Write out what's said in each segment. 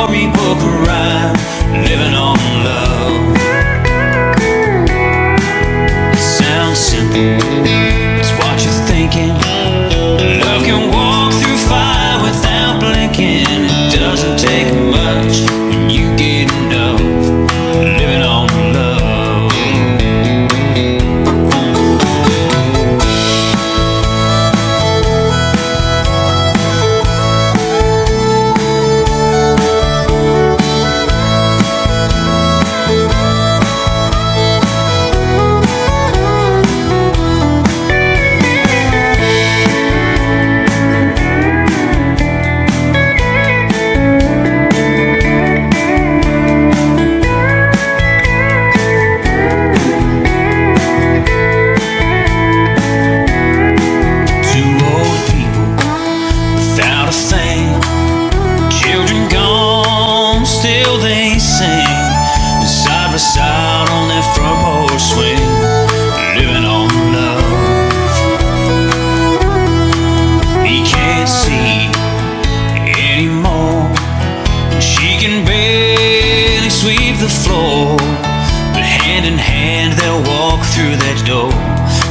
storybook rhyme, living on love. It sounds simple, it's what you're thinking. Love can walk through fire without blinking. It doesn't take much when you get enough, living on love.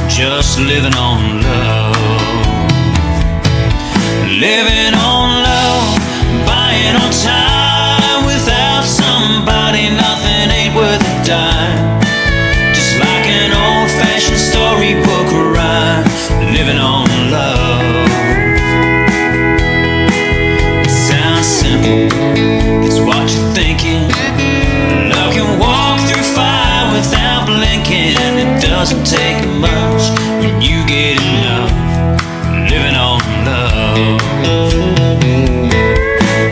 Just living on love. Living on love, buying on time. Without somebody, nothing ain't worth a dime. Just like an old-fashioned storybook rhyme, living on love. It sounds simple, it's what you're thinking. Love can walk through fire without blinking. It doesn't take much when you get enough, living on love.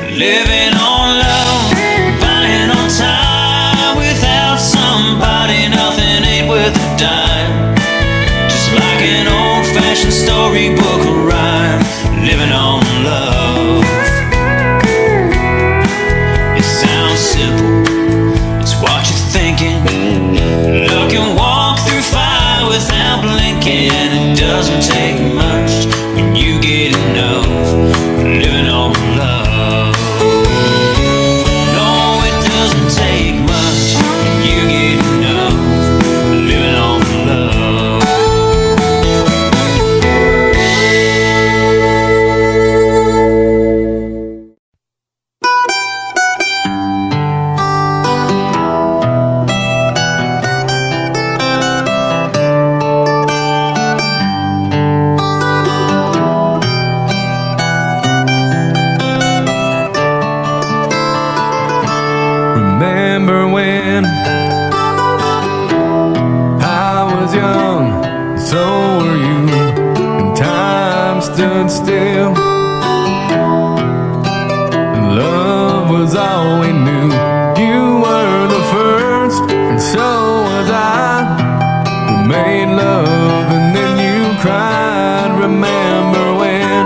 Living on love, buying on time. Without somebody, nothing ain't worth a dime. Just like an old-fashioned storybook rhyme, living on love. It sounds simple, it's what you're thinking. Love can walk through fire without blinking. It doesn't take much when you get enough, living on love. No, it doesn't take much when you get enough, living on love. Remember when I was young, so were you, and time stood still, and love was all we knew. You were the first, and so was I. We made love and then you cried. Remember when?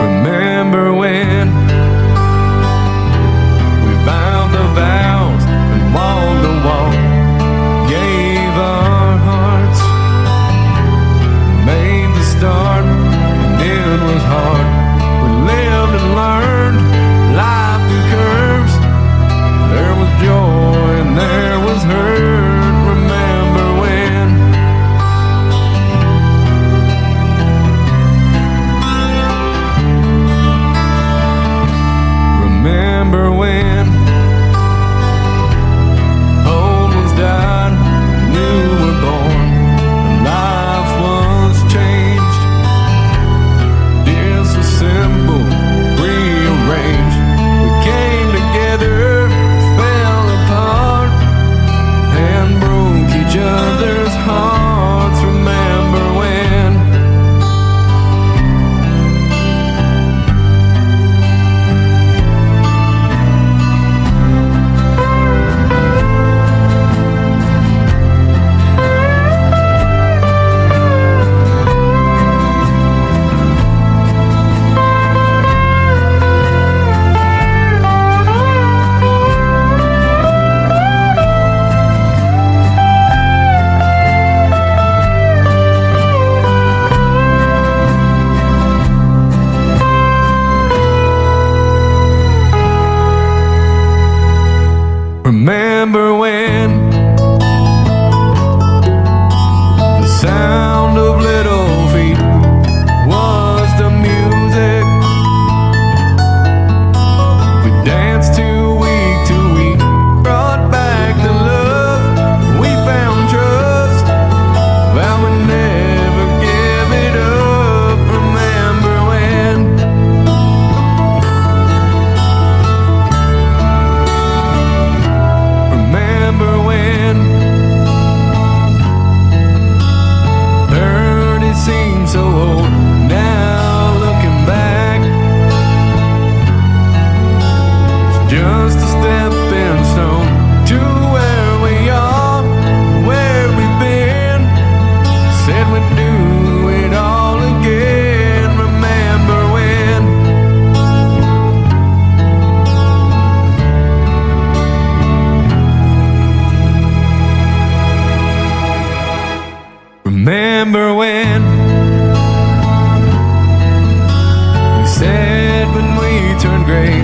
Remember when we vowed the vows and walked the walk, remember when we said when we turned gray,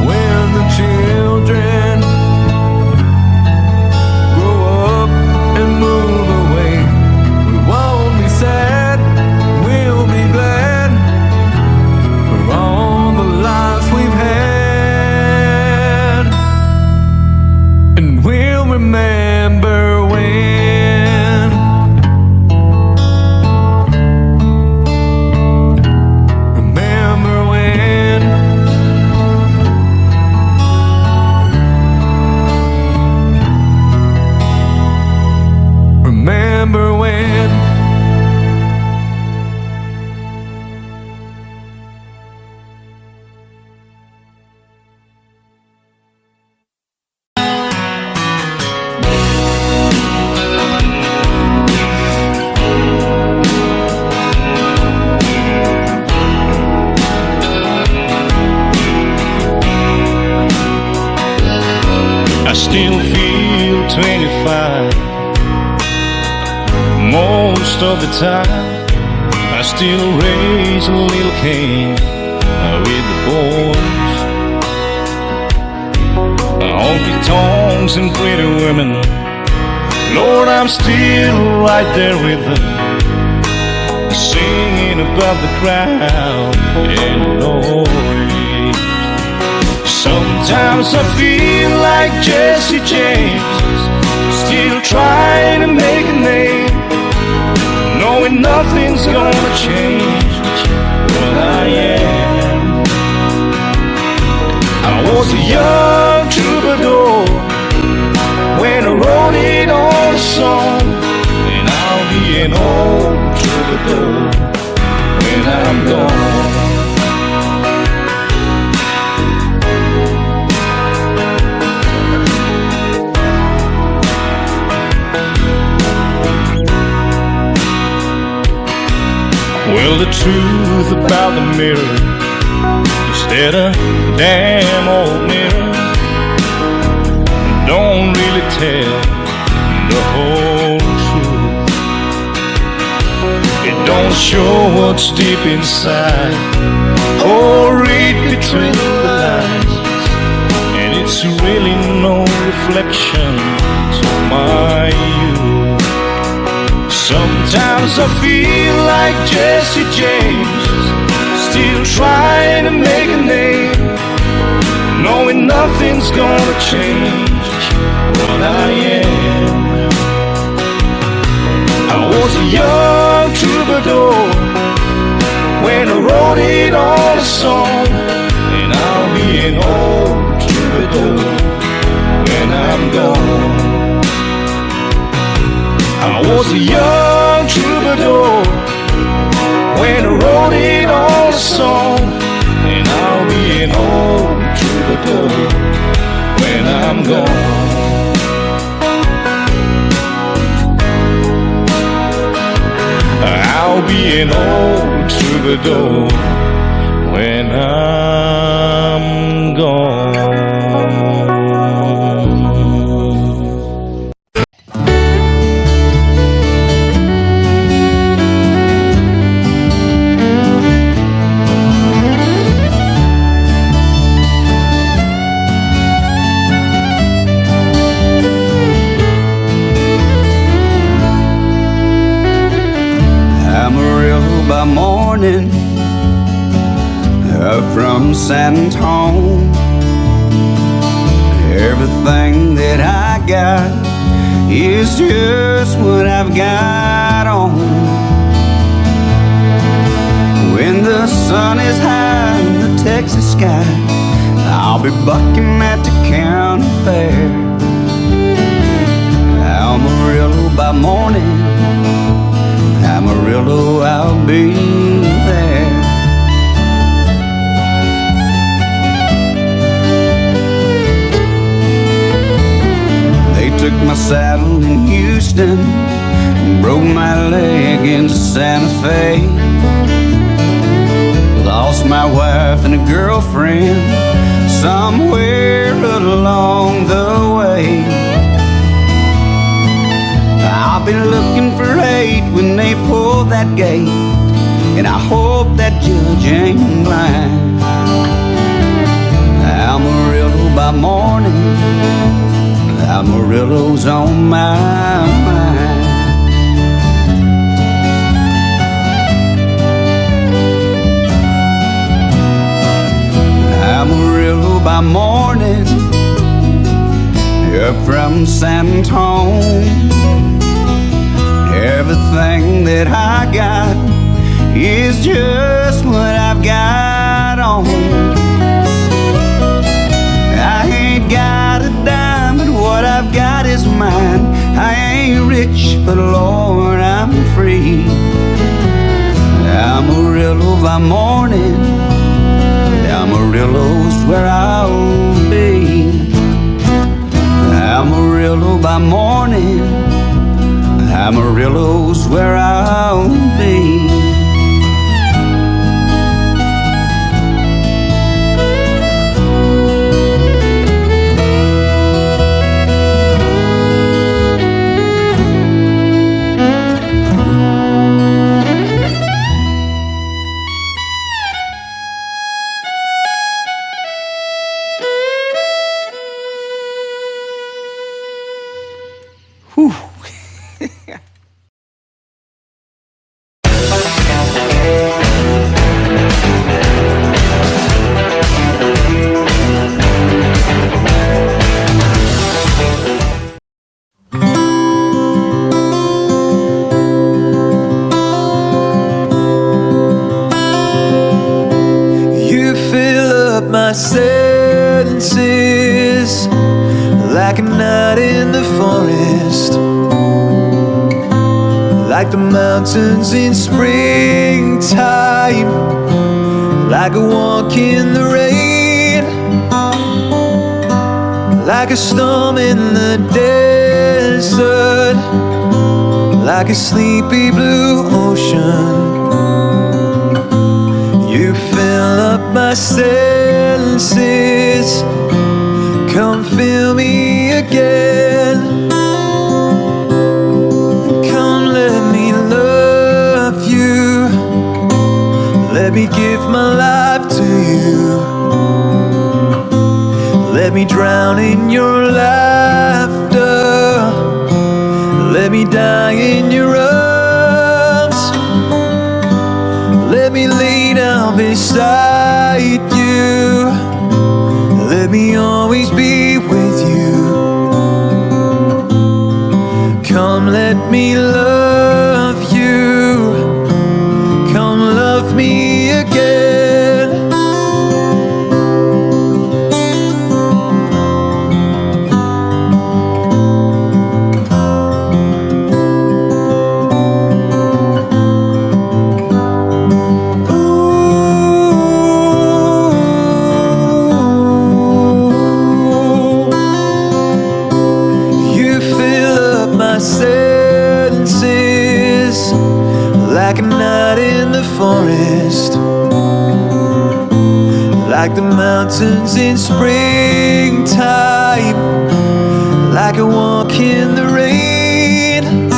when the children grow up and move away, we won't be sad, we'll be glad for all the lives we've had. And we'll remember when remember when remember when I still feel 25 most of the time. I still raise a little cane with the boys. Honky tonks and pretty women, Lord, I'm still right there with them, singing above the crowd and noise. Sometimes I feel like Jesse James, still trying to make a name, knowing nothing's gonna change what I am. I was a young troubadour when I wrote it on a song, and I'll be an old troubadour when I'm gone. Well, the truth about the mirror is that a damn old mirror don't really tell the whole truth. It don't show what's deep inside or read between the lines, and it's really no reflection of my youth. Sometimes I feel like Jesse James, still trying to make a name, knowing nothing's gonna change what I am. I was a young troubadour when I wrote it on a song, and I'll be an old troubadour when I'm gone. I was a young troubadour when I wrote it on a song, and I'll be an old troubadour when I'm gone. I'll be an old troubadour when I'm gone. Amarillo by morning, up from San Antonio. Everything that I got is just what I've got on. When the sun is high in the Texas sky, I'll be bucking at the county fair. Amarillo by morning, Amarillo, I'll be there. They took my saddle in Houston and broke my leg in Santa Fe. Lost my wife and a girlfriend somewhere along the way. I'll be looking for hate when they pull that gate, and I hope that judge ain't blind. Amarillo by morning, Amarillo's on my mind. Amarillo by morning, up from San Antone. Everything that I got is just what I've got on. I ain't got a dime, but what I've got is mine. I ain't rich, but Lord, I'm free. Amarillo by morning, Amarillo's where I'll be. Amarillo by morning, Amarillo's where I'll be. Senses like a night in the forest, like the mountains in springtime, like a walk in the rain, like a storm in the desert, like a sleepy blue ocean. You fill up my senses, come fill me again. Come let me love you, let me give my life to you. Let me drown in your laughter, let me die in your arms. Let me lay down beside you, let me always be with you. Come let me love you, come love me again. Senses like a night in the forest, like the mountains in springtime, like a walk in the rain,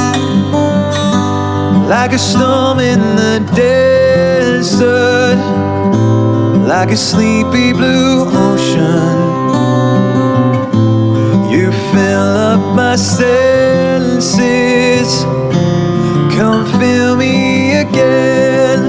like a storm in the desert, like a sleepy blue ocean. You fill up my senses, come fill me again.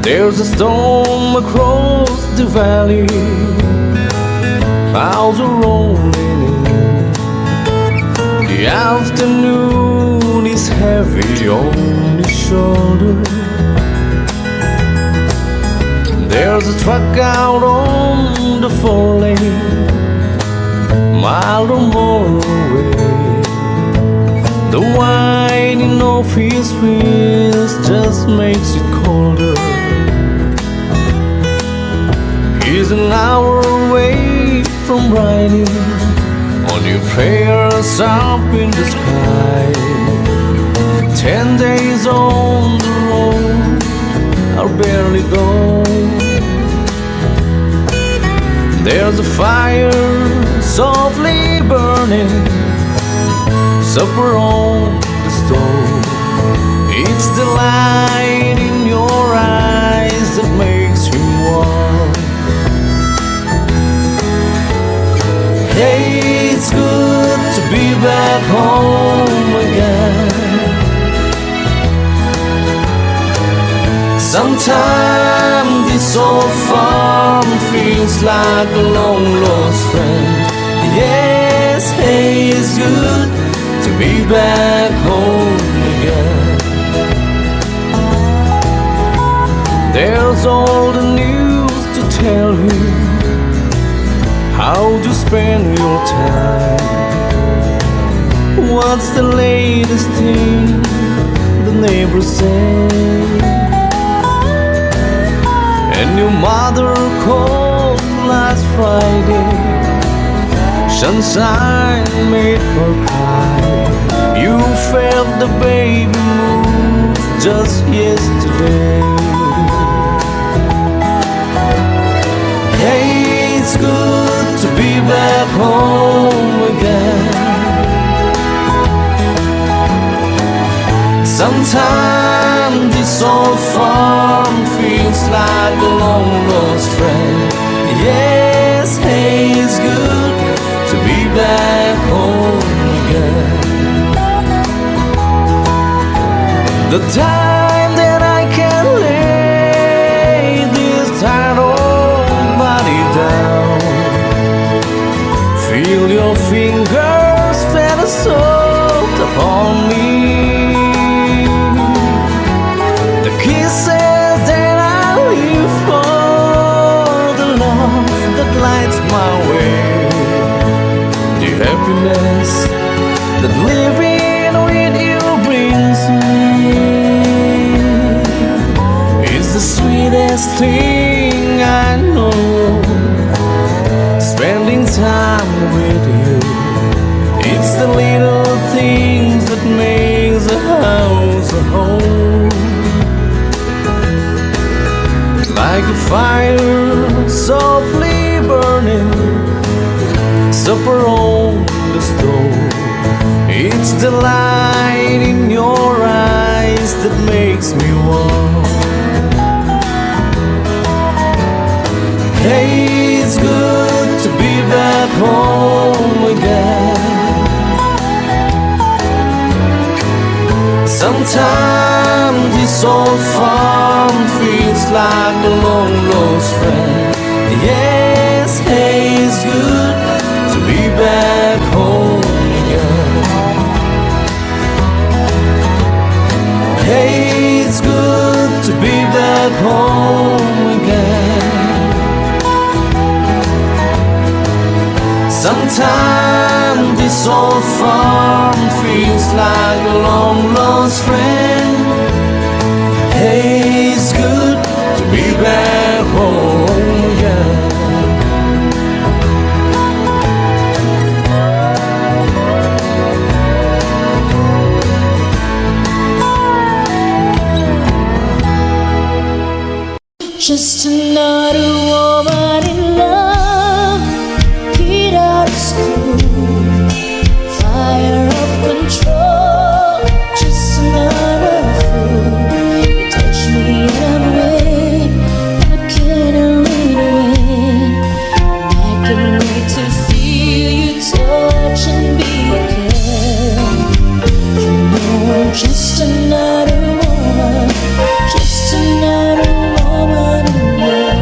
There's a storm across the valley, clouds are rolling in. The afternoon is heavy on his shoulder. There's a truck out on the 4-lane, mile or more away. The whining of his wheels just makes it colder. He's an hour away from riding on But your prayers up in the sky, 10 days on the road, I'll barely go. There's a fire softly burning, supper on the stove. It's the light in your eyes that makes him warm. Hey, it's good to be back home again. Sometimes this old farm feels like a long lost friend. Yes, hey, it's good to be back home again. There's all the news to tell you how to spend your time. What's the latest thing the neighbors say? And your mother called last Friday, sunshine made her cry. You felt the baby move just yesterday. Hey, it's good to be back home again. Sometimes this old farm feels like a long lost friend. Yes, hey, it's good to be back home again. The time that I can lay this tired old body down, feel your fingers feel soft upon me. The kisses that I live for, the love that lights my way, the happiness that living with you brings me, is the sweetest thing I know. Spending time with you, it's the little things that makes a house a home. Like a fire softly burning, supper on the stove. It's the light in your eyes that makes me warm. Hey, it's good to be back home again. Sometimes this old farm feels like a long lost friend. Yes, hey, it's good to be back home again. Hey, it's good to be back home again. Sometimes this old farm feels like a long lost friend. Hey, it's good to be back home again. Just another woman in love, kid out of school, fire of control. Just another fool. You touch me and I'm away, and I can't lead away. And I can wait to feel you touch and be again. You know I'm just another woman, just another woman in love.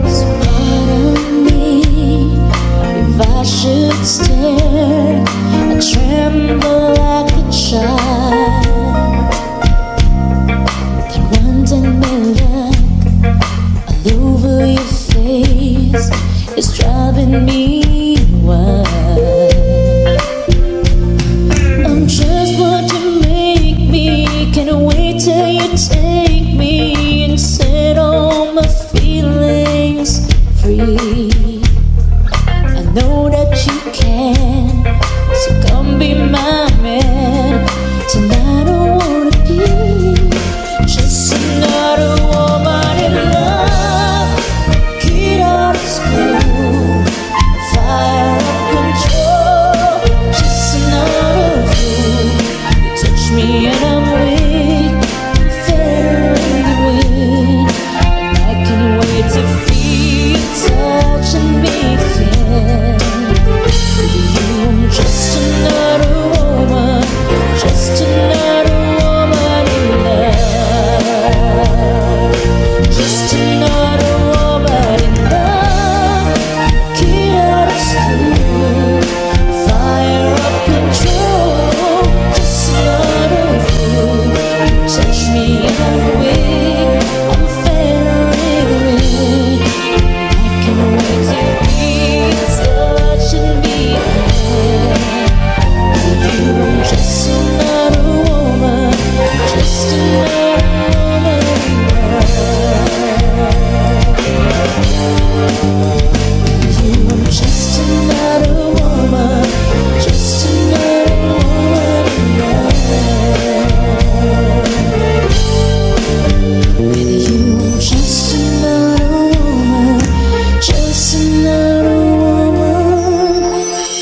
So pardon me if I should stare. I tremble like a child. That wanting me look all over your face is driving me wild. I'm just what you make me. Can't wait till you take me and set all my feelings can. So come be my man. Tonight I wanna be just another woman in love. Get out of school, fire up control. Just another fool. You touch me and I'm weak, federated. And I can't wait to feel you touching me again. I'm just another woman, just another woman in love. Just another woman in love. Get out of school, fire up control. Just another fool. You touch me and I'm weak, I'm federated. I can't wait to be touching me again. You're just another woman, just another woman in love. You're just another woman, just another woman in love. With you, I'm just another woman, just another woman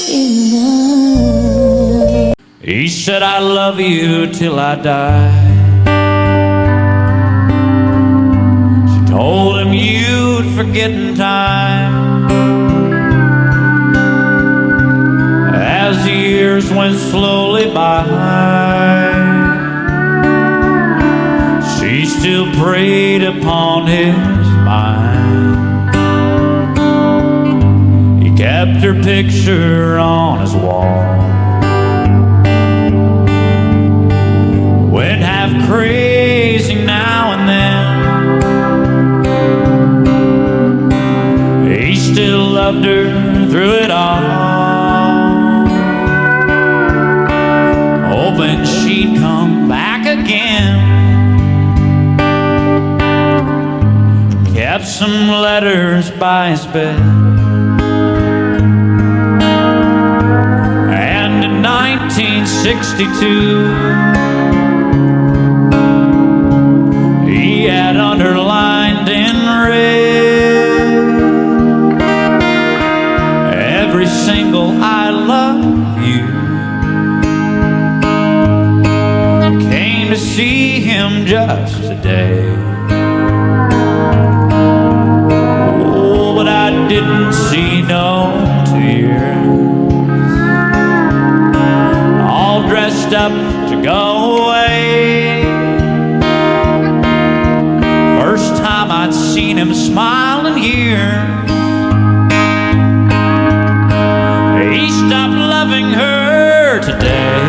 in love. He said, I love you till I die. She told him you'd forget in time. As the years went slowly by, she still preyed upon his mind. He kept her picture on his wall. Went half crazy now and then. He still loved her through it all, hoping she'd come back again. Kept some letters by his bed, and in 1962 he had underlined in red every single I love you. Came to see him just today. Oh, but I didn't see no tears. All dressed up to go away. First time I'd seen him smile in years. He stopped loving her today.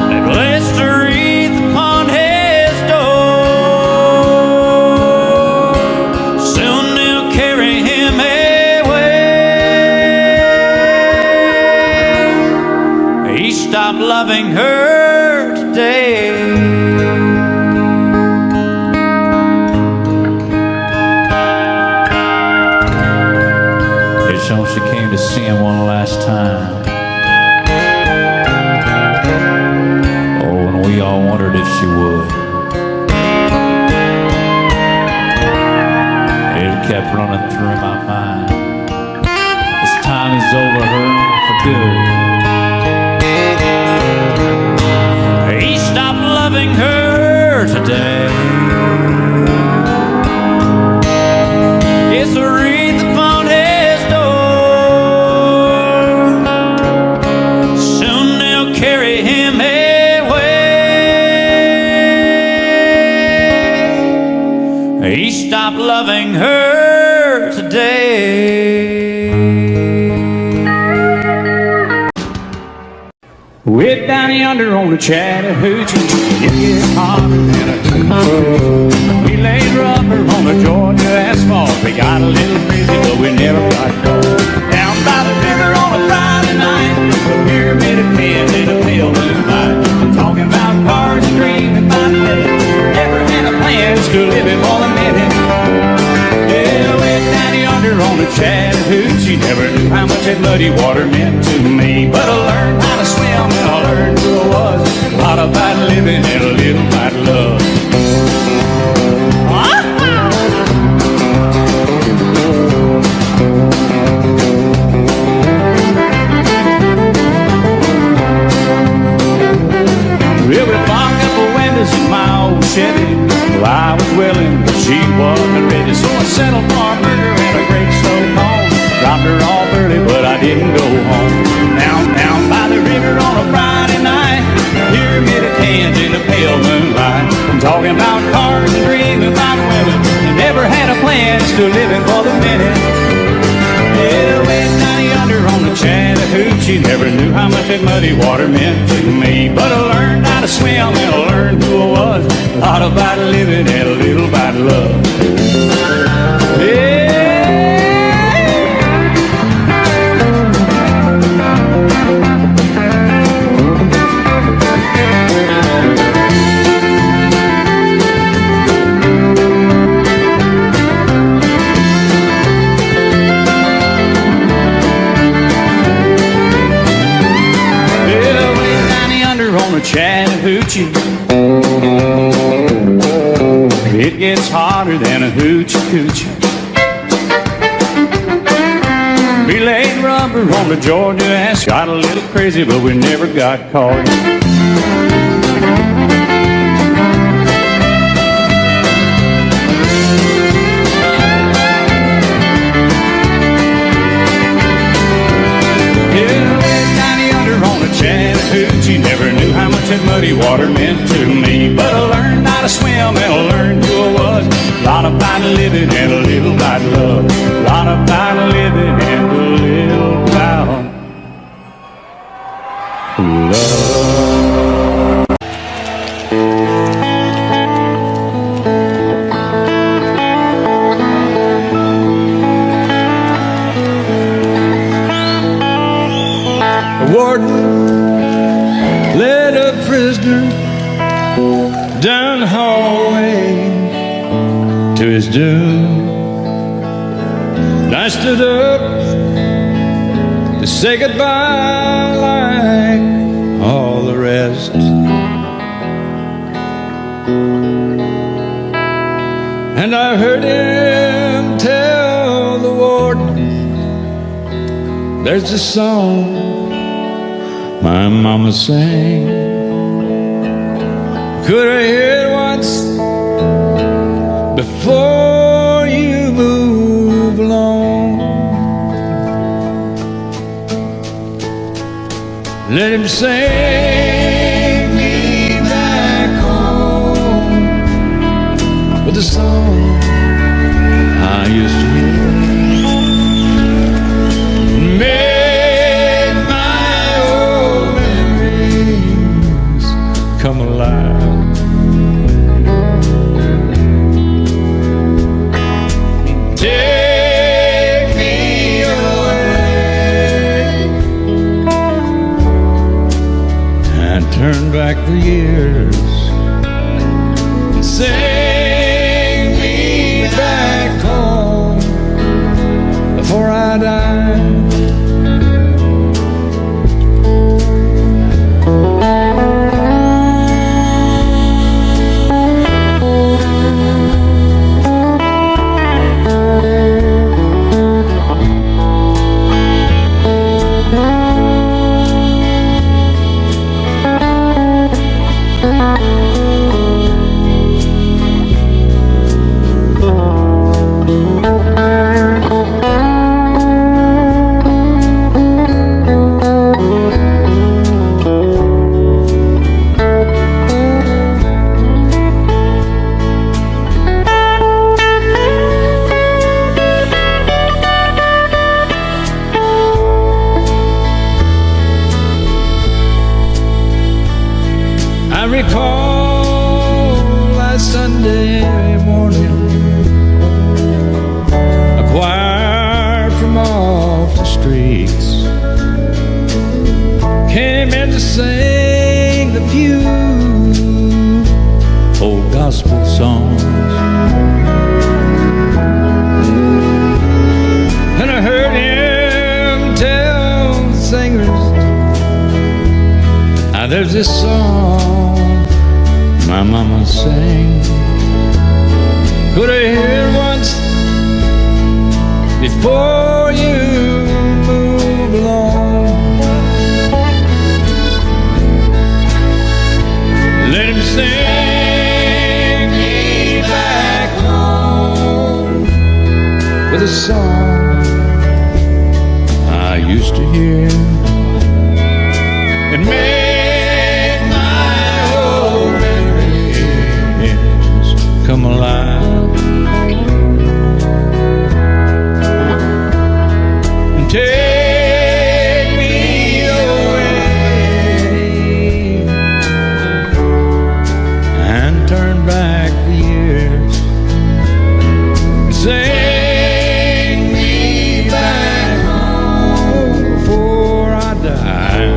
They placed a wreath upon his door. Soon they'll carry him away. He stopped loving her today. So she came to see him one last time. Oh, and we all wondered if she would. It kept running through my mind. This time is over her for good. He stopped loving her today. It's a wreath upon his door. Soon they'll carry him away. He stopped loving her today. Way down yonder on the Chattahoochee, it gets hotter than a coochie. We laid rubber on the Georgia asphalt. We got a little busy, but we never got caught. Down by the river on a Friday night, a pyramid of pins in a pale moonlight. Talking about cars and dreaming about living. Never had a plan, still living for the minute. Yeah, way down yonder on the Chattahoochee. Chattahoochee. Never knew how much that muddy water meant to me, but I learned how to swim and I learned who I was. A lot about living and a little about love. Well, we fogged up the windows in my old Chevy. Well, I was willing, but she wasn't ready, so I settled for a burger and a great slow cone. Dropped her off early, but I didn't go home. Down by the river on a Friday night, pyramid hands in the pale moonlight. I'm talking about cars and dreaming about women. I never had a plan, still living for the minute. Yeah, went down yonder on the Chattahoochee. Never knew how much that muddy water meant to me, but I learned how to swim and I learned who I was. A lot about living and a little about love. Yeah. Chattahoochee, it gets hotter than a hoochie coochie. We laid rubber on the Georgia ass, got a little crazy, but we never got caught. Chattahoochee, never knew how much that muddy water meant to me, but I learned how to swim and I learned who I was. A lot about living and a little about love. A lot about living and a little about love. The warden led a prisoner down the hallway to his doom. And I stood up to say goodbye like all the rest. And I heard him tell the warden, there's a song my mama sang. Could I hear it once before you move along? Let him sing me back home with a song I used to hear. Come alive. Take me away. And turn back the years and sing me back home before I die. recall last Sunday morning, a choir from off the streets came in to sing the few old gospel songs. And I heard Now there's this song my mama sang. Could I hear it once before you move along? Let him sing me back home with a song I used to hear and make my old memories come alive and take me away and turn back the years and sing me back home before I die.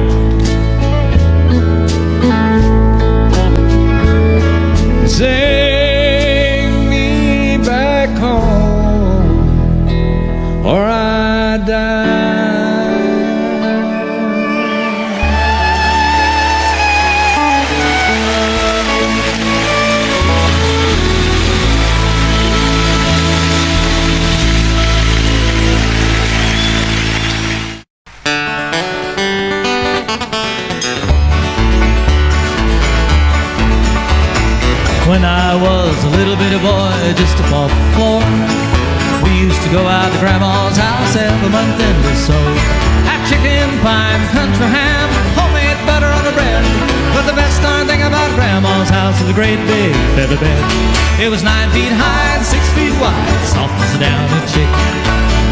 Sing me back home or I die. When I was a little bitty boy, just above 4, we used to go out to Grandma's house every month end or so. Have chicken pie and country ham, homemade butter on the bread. But the best darn thing about Grandma's house is a great big feather bed. It was 9 feet high and 6 feet wide, soft as a downy chick.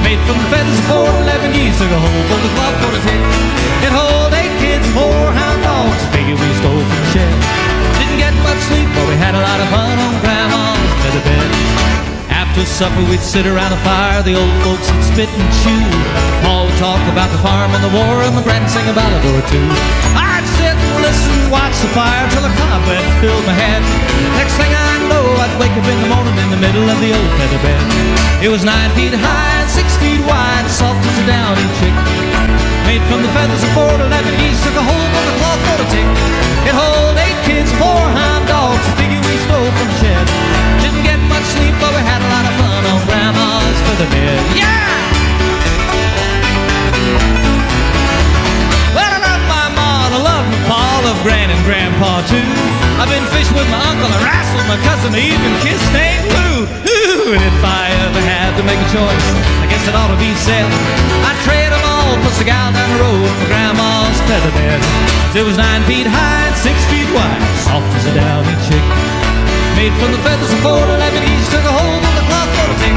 Made from the feathers of 4 11 geese, took a whole full of club for the tick. It hold 8 kids, 4 hound dogs, figure we stole from the shed. Didn't get much sleep, but we had a lot of fun on Grandma's feather bed. After supper, we'd sit around the fire, the old folks would spit and chew. Pa would talk about the farm and the war, and my grand sing a ballad or two. I'd sit and listen, watch the fire till the cobwebs filled my head. Next thing I know, I'd wake up in the morning in the middle of the old feather bed. It was 9 feet high and 6 feet wide, soft as a downy chick. Made from the feathers of 4 11 geese, took a hold on the cloth for a tick. It hold 8 kids, 4 hound dogs, figure we stole from the shed. Didn't get much sleep, but we had a lot of fun on Grandma's feather bed. Yeah! Well, I love my ma, I love my pa, I love Gran and Grandpa too. I've been fishing with my uncle, I wrestled my cousin, I even kissed Aunt Lou. Ooh, and if I ever had to make a choice, I guess it ought to be Seth. I'd trade them all, plus the gal down the road for Grandma's feather bed. It was 9 feet high and 6 feet wide, soft as a downy chick. Made from the feathers of 4 11 geese, took a hold on the cloth for a tick.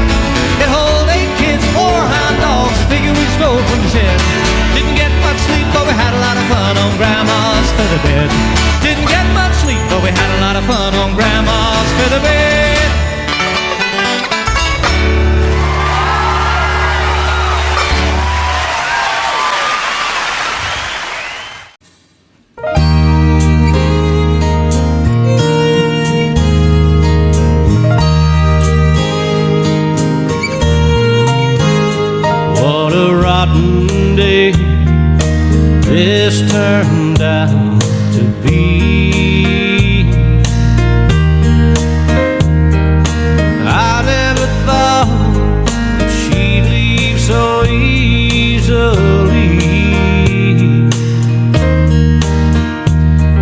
It hold 8 kids, 4 hound dogs, figure we stole from the shed. Didn't get much sleep, but we had a lot of fun on Grandma's feather bed. Didn't get much sleep, but we had a lot of fun on Grandma's feather bed. What a rotten day this turned out to be. I never thought that she'd leave so easily.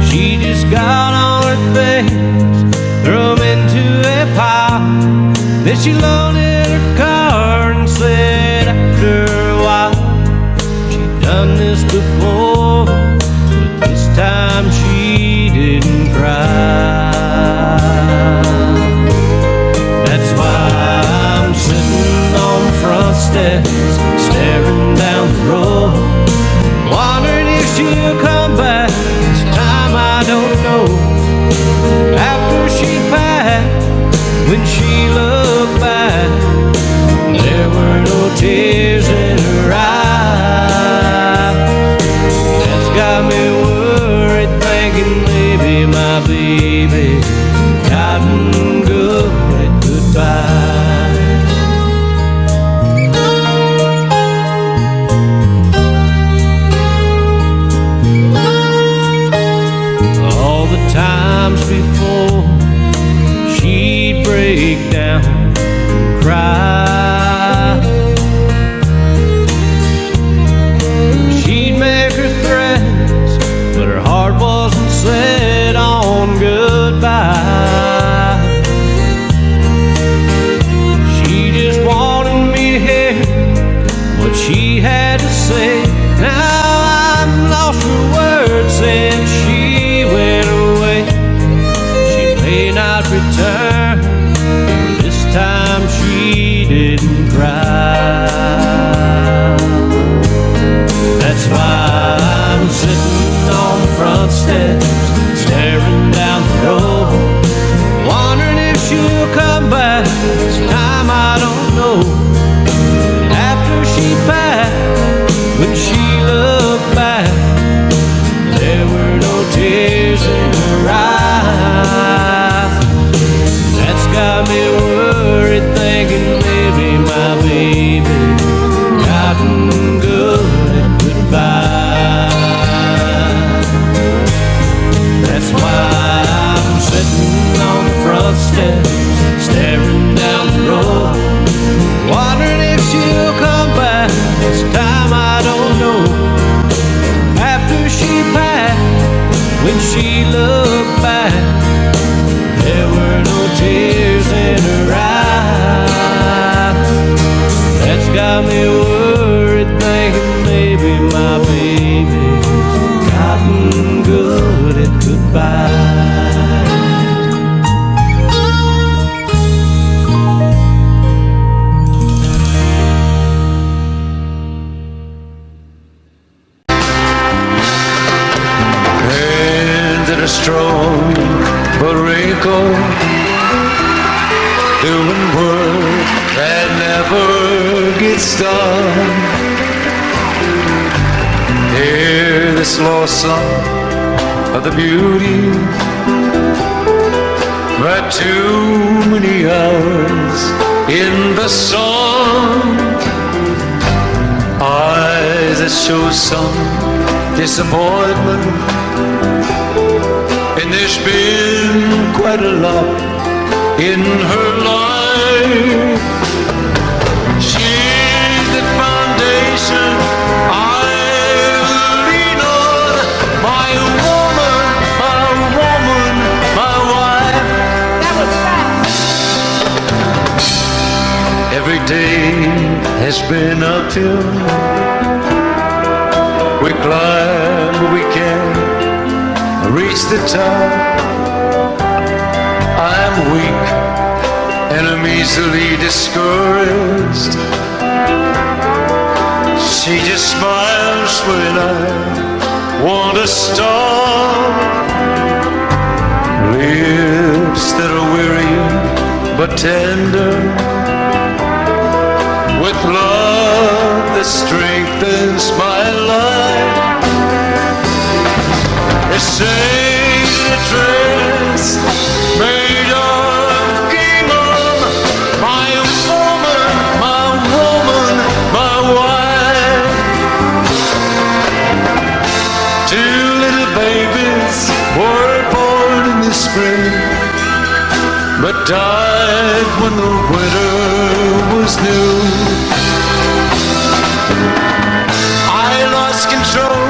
She just got on her face, threw 'em into a pile. Then she loaded her car and said after a while, she'd done this before, but this time she didn't cry. That's why I'm sitting on the front steps, staring down the road, wondering if she'll come back. This time I don't know. After she passed, when she looked back, there were no tears in her eyes. times before she'd break down and cry. She'd make her threats, but her heart wasn't set on goodbye. She just wanted me to hear what she had to say. Now I've lost her words since she went away. She may not return, this time she didn't cry. That's why I'm sitting on the front steps, staring down the road, wondering if she'll come back. This time I don't know. After she passed, when she looked back, there were no tears in her eyes. That's got me worried, thinking maybe my baby gotten good at goodbye. That's why I'm sitting on the front steps, staring down the road, wondering if she'll come back. This time I don't know. After she passed, when she looked back, there were no tears in her eyes. That's got me worried, thinking maybe my baby's gotten good at goodbye. A strong Puerto doing work that never gets done. Hear the slow song of the beauty, but too many hours in the sun. Eyes that show some disappointment, and there's been quite a lot in her life. She's the foundation I lean on, my woman, my wife. That was fast. Every day has been uphill. We climb where we can, reach the top. I'm weak and I'm easily discouraged. She just smiles when I want to stop. Lips that are weary but tender, with love that strengthens my life. They say the dress made of gingham, my woman, my wife. Two little babies were born in the spring, but died when the winter was new. I lost control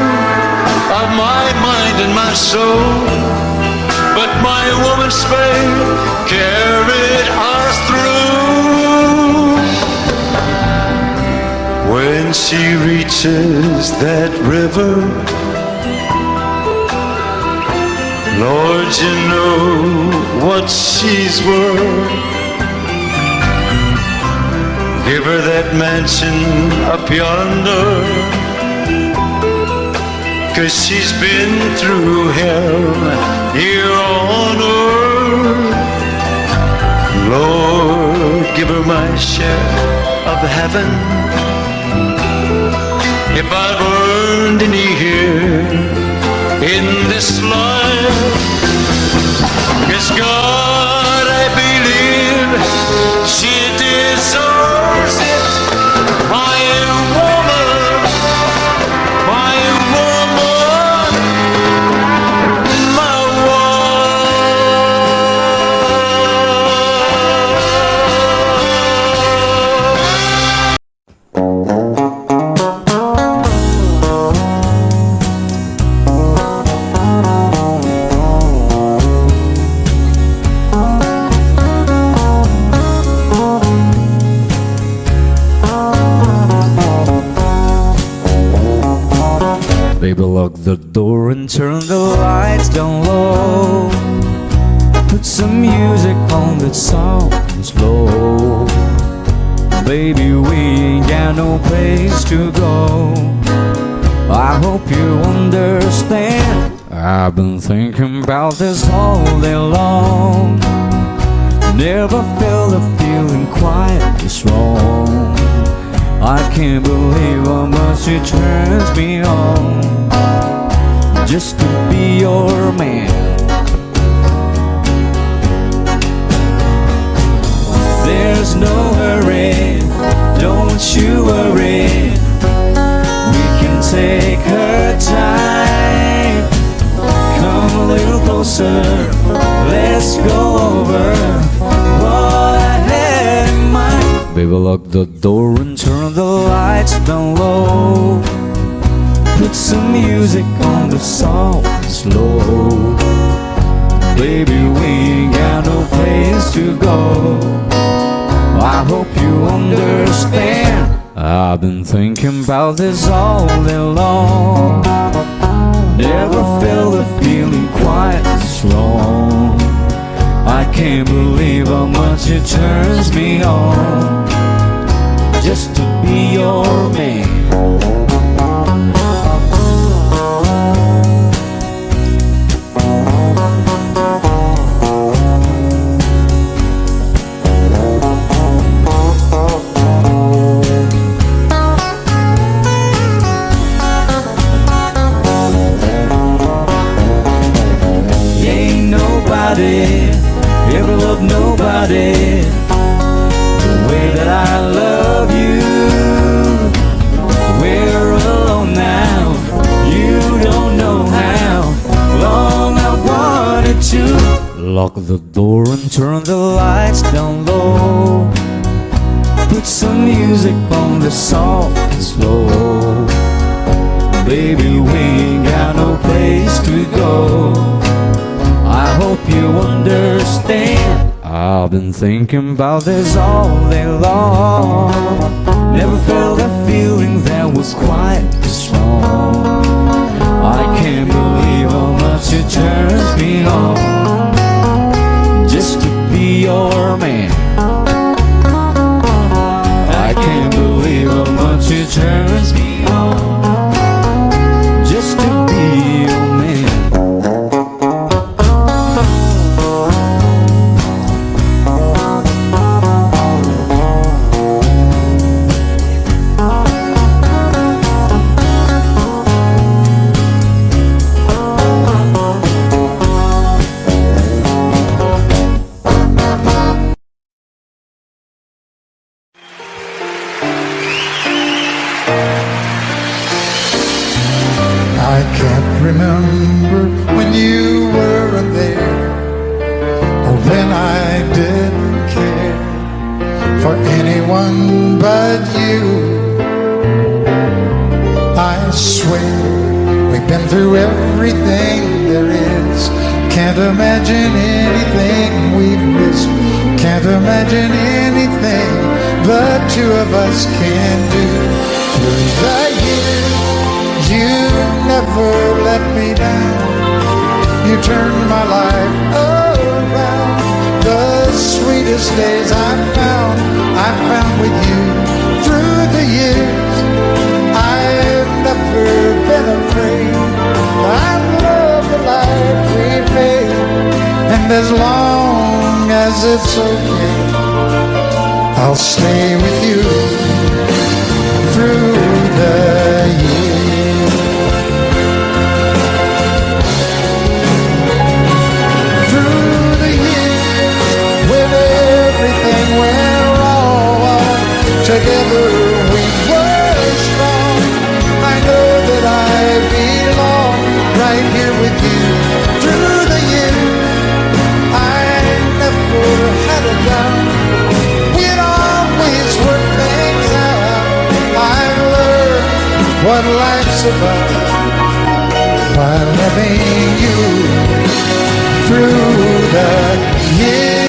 of my mind and my soul, but my woman's faith carried us through. When she reaches that river, Lord, you know what she's worth. Give her that mansion up yonder, 'cause she's been through hell here on earth. Lord, give her my share of heaven, if I've earned any here in this life. 'Cause God, I believe she deserves it. My woman, my woman, my wife. Baby, lock the door and turn the lights down low. Put some music on that's soft and slow. Baby, we ain't got no place to go. I hope you understand. I've been thinking about this all day long. Never felt a feeling quite this wrong. I can't believe how much it turns me on just to be your man. There's no hurry, don't you worry. We can take our time. Come a little closer, let's go over what I had in mind. Baby, lock the door and turn the lights down low. Put some music on the soft and slow. Baby, we ain't got no place to go. I hope you understand. I've been thinking about this all day long. Never felt a feeling quite strong. I can't believe how much it turns me on just to be your man. Ever loved nobody the way that I love you. We're alone now, you don't know how long I wanted to. Lock the door and turn the lights down low. Put some music on the soft and slow. Baby, we ain't got no place to go. I hope you understand. I've been thinking about this all day long. Never felt a feeling that was quite this strong. I can't believe how much it turns me on just to be your man. I can't believe how much it turns me on just to be your man. I can't remember when you weren't there, or when I didn't care for anyone but you. I swear we've been through everything there is. Can't imagine anything we've missed. Can't imagine anything the two of us can do. Through the years you never let me down. You turned my life around. The sweetest days I found with you. Through the years I've never been afraid. I love the life we made, and as long as it's okay, I'll stay with you through the years. Through the years, when everything went wrong, together we were strong. I know that I belong right here with you. Through the years, I never had a doubt. We'd always work things out. I've learned what life's about by loving you through the years.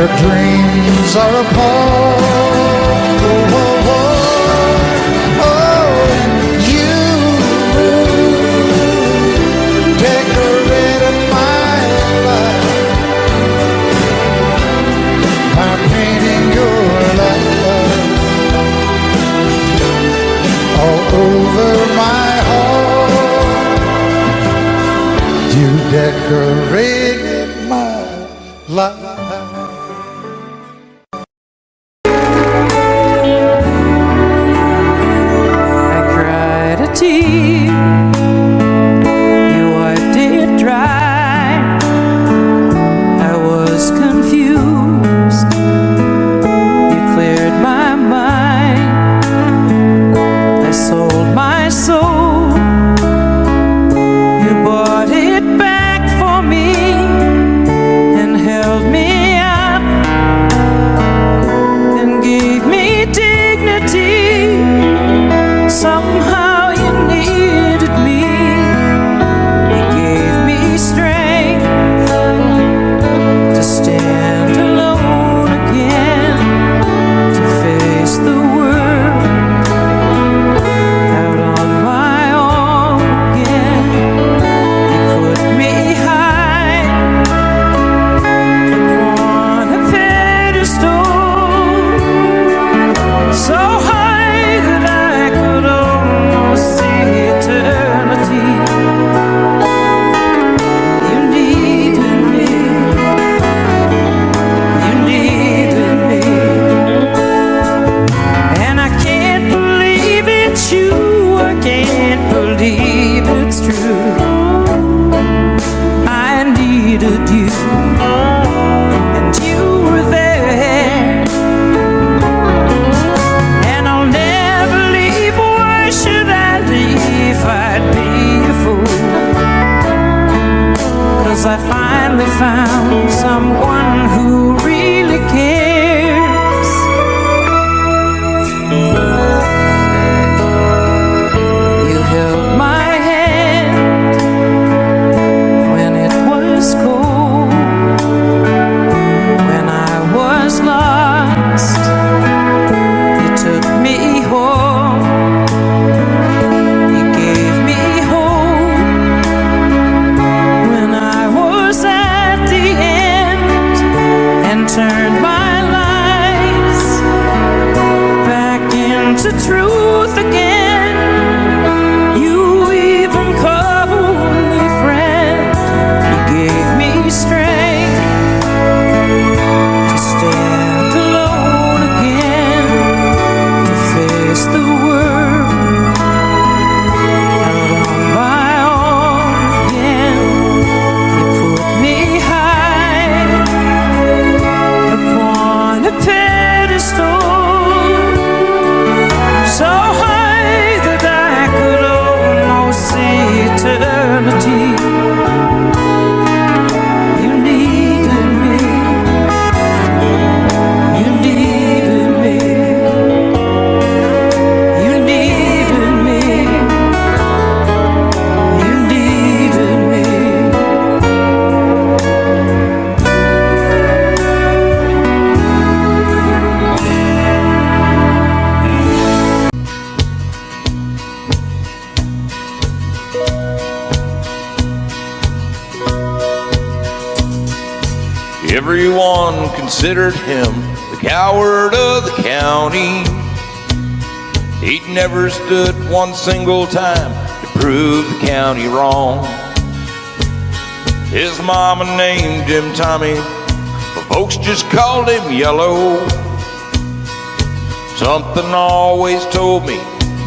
their dreams are apart. Oh, oh, oh, oh, and you decorated my life by painting your love all over my heart. You decorated my life. I cried a tear, you wiped it dry. I was confused, you cleared my mind. I sold my soul, you bought it back for me and held me up and gave me dignity. Somehow you needed me. You gave me strength to stand alone again, to face the world out on my own again. You put me high upon a pedestal, so high that I could almost see eternity. You needed me, you needed me, and I can't believe it's you, I can't believe it's true. I needed you, and you were there. And I'll never leave. Why should I leave? I'd be a fool. 'Cause I finally found someone who really cares. You held my hand when it was cold, when I was lost. You took me home. You gave me hope when I was at the end, and turned my life back into truth again. You even called me friend. You gave me strength to stand alone again, to face the world out on my own again. You put me high upon a pedestal, so high that I could almost see eternity. You needed me, you needed me, you needed me, you needed me. Everyone considered him the coward of the county. He'd never stood one single time to prove the county wrong. His mama named him Tommy, but folks just called him Yellow. Something always told me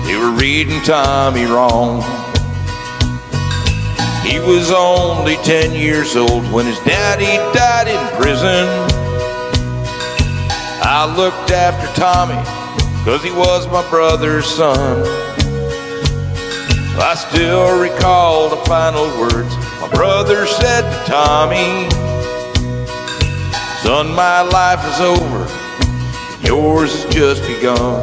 they were reading Tommy wrong. He was only 10 years old when his daddy died in prison. I looked after Tommy 'cause he was my brother's son. I still recall the final words my brother said to Tommy. Son, my life is over, yours has just begun.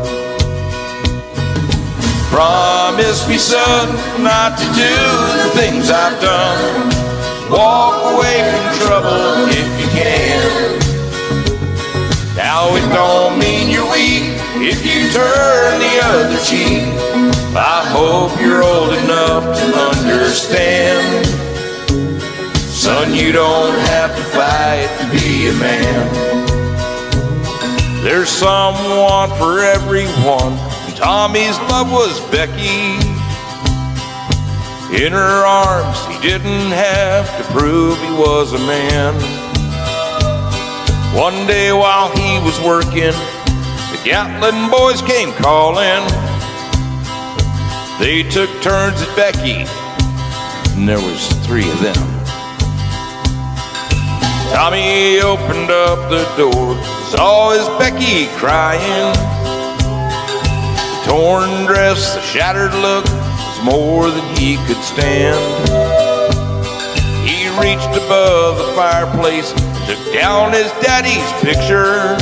Promise me, son, not to do the things I've done. Walk away from trouble if you can. Now it don't mean you're weak if you turn the other cheek. I hope you're old enough to understand. Son, you don't have to fight to be a man. There's someone for everyone. Tommy's love was Becky. In her arms, he didn't have to prove he was a man. One day while he was working, the Gatlin boys came calling. They took turns at Becky, and there was 3 of them. Tommy opened up the door, saw his Becky crying. The torn dress, the shattered look was more than he could stand. He reached above the fireplace, took down his daddy's picture.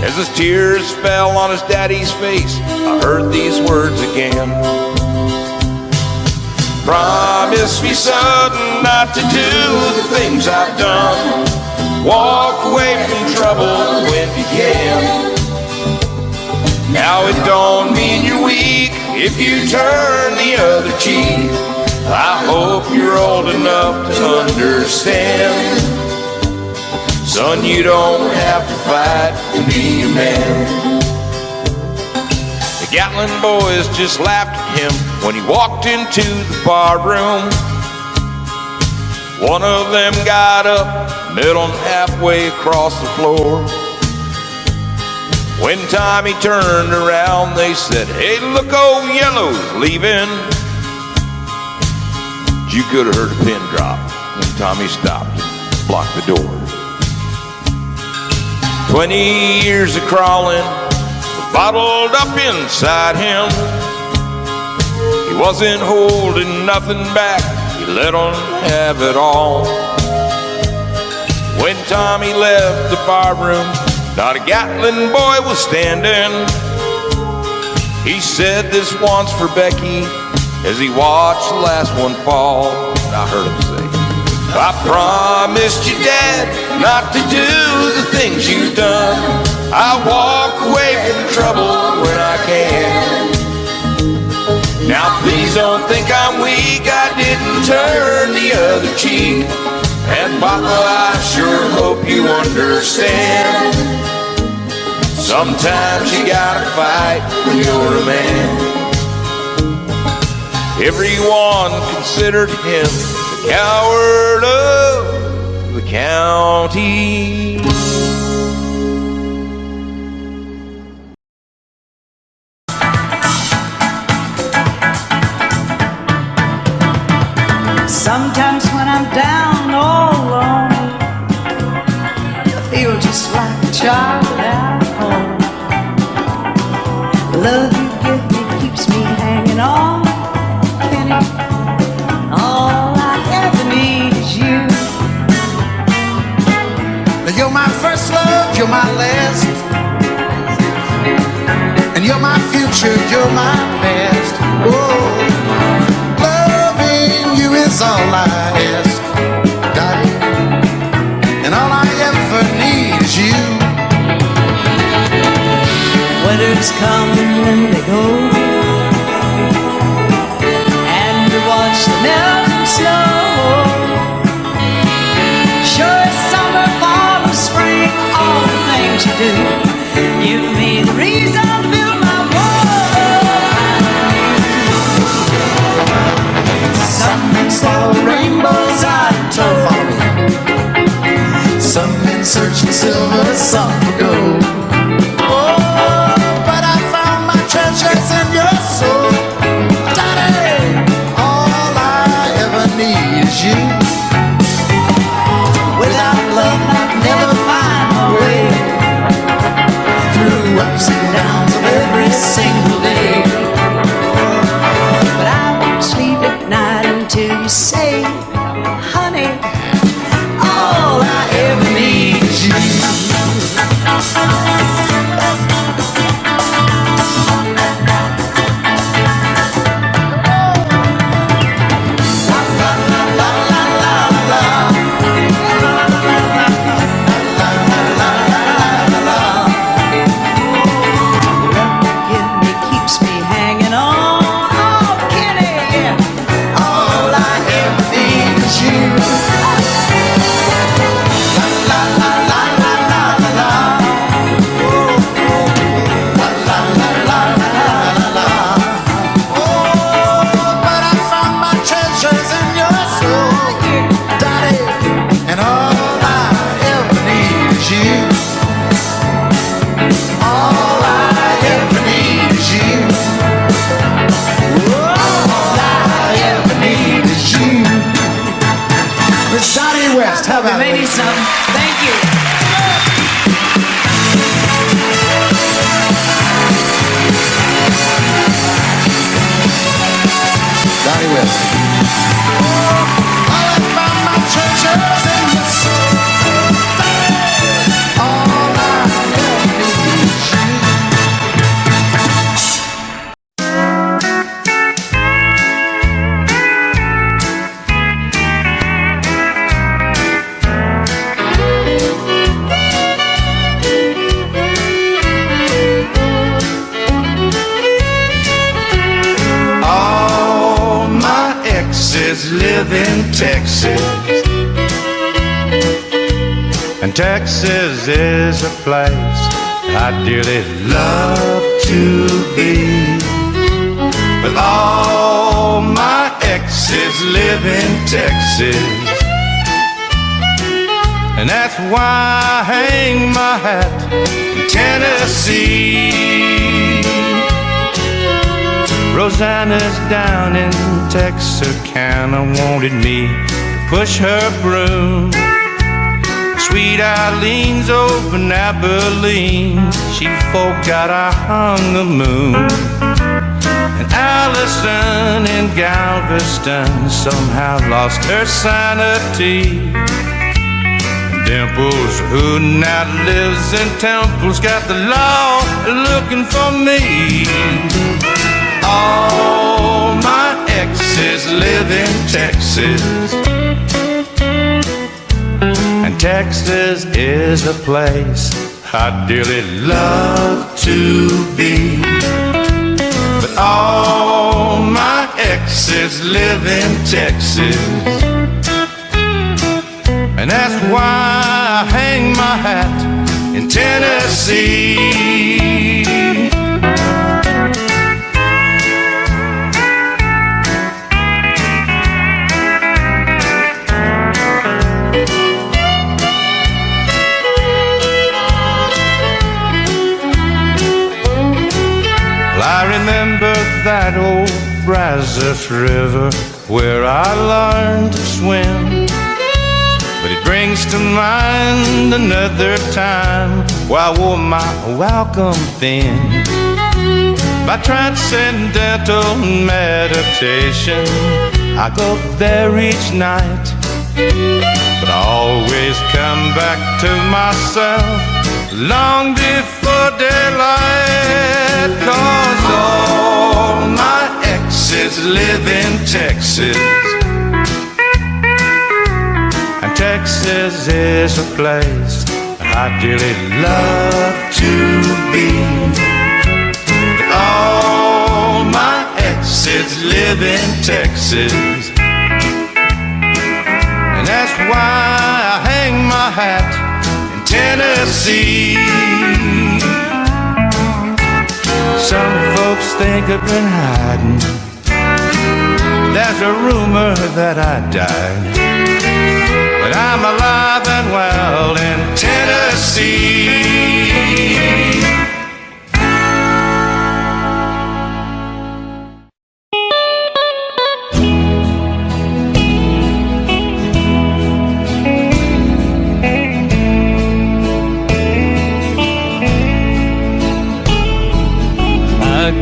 As his tears fell on his daddy's face, I heard these words again. Promise me, son, not to do the things I've done. Walk away from trouble when you can. Now it don't mean you're weak if you turn the other cheek. I hope you're old enough to understand. Son, you don't have to fight to be a man. The Gatlin boys just laughed at him when he walked into the bar room. One of them got up, met him halfway across the floor. When Tommy turned around, they said, "Hey, look, old Yellow's leaving." You could have heard a pin drop when Tommy stopped and blocked the door. 20 years of crawling was bottled up inside him. He wasn't holding nothing back, he let him have it all. When Tommy left the bar room, not a Gatlin boy was standing. He said this once for Becky as he watched the last one fall. I heard him say, "I promised you, Dad, not to do the things you've done. I walk away from trouble when I can. Now please don't think I'm weak, I didn't turn the other cheek. And Papa, I sure hope you understand. Sometimes you gotta fight when you're a man." Everyone considered him the coward of the county. Sometimes when I'm down all alone, I feel just like a child at home. The love you give me keeps me hanging on, Penny. All I ever need is you. You're my first love, you're my last, and you're my future, you're my past. Oh, loving you is all I ask, darling, and all I ever need is you. Winters come and they go, and we watch the melting snow. Sure as summer, fall, or spring, all the things you do give me the reason to build my world. Some men follow rainbows out in tow for me. Some men search for silver, some for gold. Oh, but I found my treasures in your soul, darling. All I ever need is you. Without love, I'd never find my way through ups and downs of every single day. But I won't sleep at night until you say, honey, all I ever need is you. you something. Thank you. Donnie Wilson. I left my churches in the sun. All I ever need is you. All my exes live in Texas, and Texas is a place I dearly love to be. But all my exes live in Texas, and that's why I hang my hat in Tennessee. Rosanna's down in Texarkana wanted me to push her broom. Sweet Eileen's over in Abilene, she forgot I hung the moon. And Allison in Galveston somehow lost her sanity. Dimples, who now lives in Temple's got the law looking for me. All my exes live in Texas, and Texas is a place I dearly love to be. But all my exes live in Texas, and that's why I hang my hat in Tennessee. I remember that old Brazos River where I learned to swim, but it brings to mind another time where I wore my welcome thin. By transcendental meditation, I go there each night, but I always come back to myself long before daylight. 'Cause all my exes live in Texas, and Texas is a place I dearly love to be. All my exes live in Texas, and that's why I hang my hat in Tennessee. Some folks think I've been hiding. There's a rumor that I died, but I'm alive and well in Tennessee.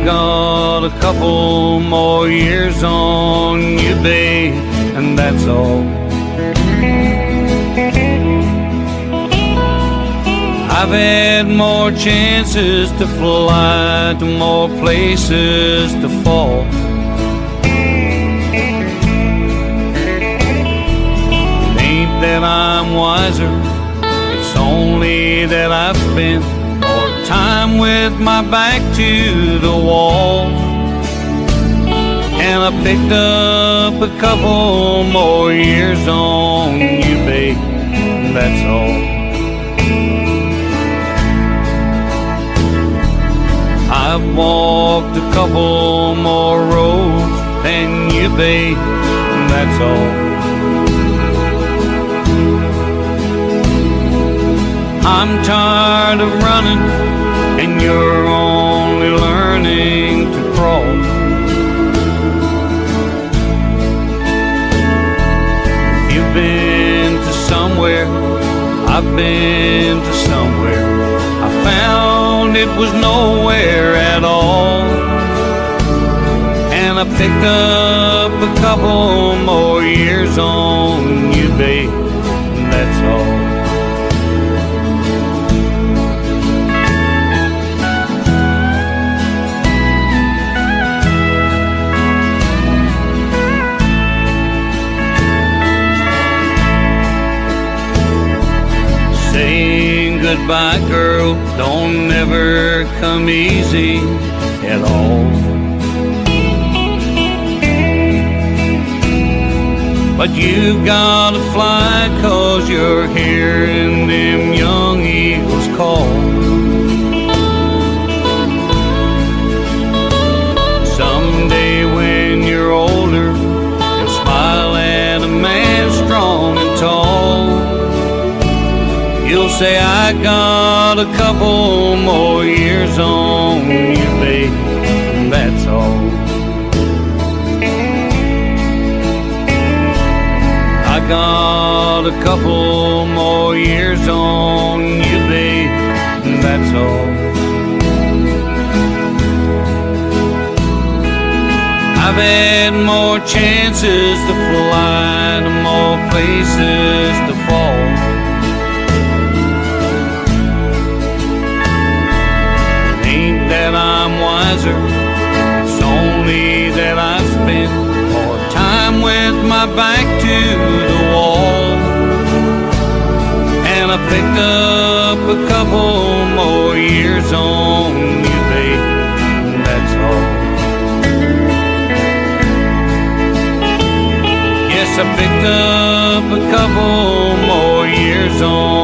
Got a couple more years on you, babe, and that's all. I've had more chances to fly to more places to fall. It ain't that I'm wiser, it's only that I've spent more time with my back to the wall. And I picked up a couple more years on you, babe, that's all. I've walked a couple more roads than you, babe, that's all. I'm tired of running, and you're only learning to crawl. If you've been to somewhere I've been to somewhere I found it was nowhere at all. And I picked up a couple more years on you, babe, that's all. Saying goodbye, girl, don't never come easy at all. But you gotta fly, 'cause you're hearing them young eagles call. Someday when you're older, you'll smile at a man strong and tall. You'll say, I got a couple more years on you, babe, that's all. I got a couple more years on you, babe, that's all. I've had more chances to fly to more places to fall. That I'm wiser, it's only that I spent more time with my back to the wall. And I picked up a couple more years on you, babe, that's all. Yes, I picked up a couple more years on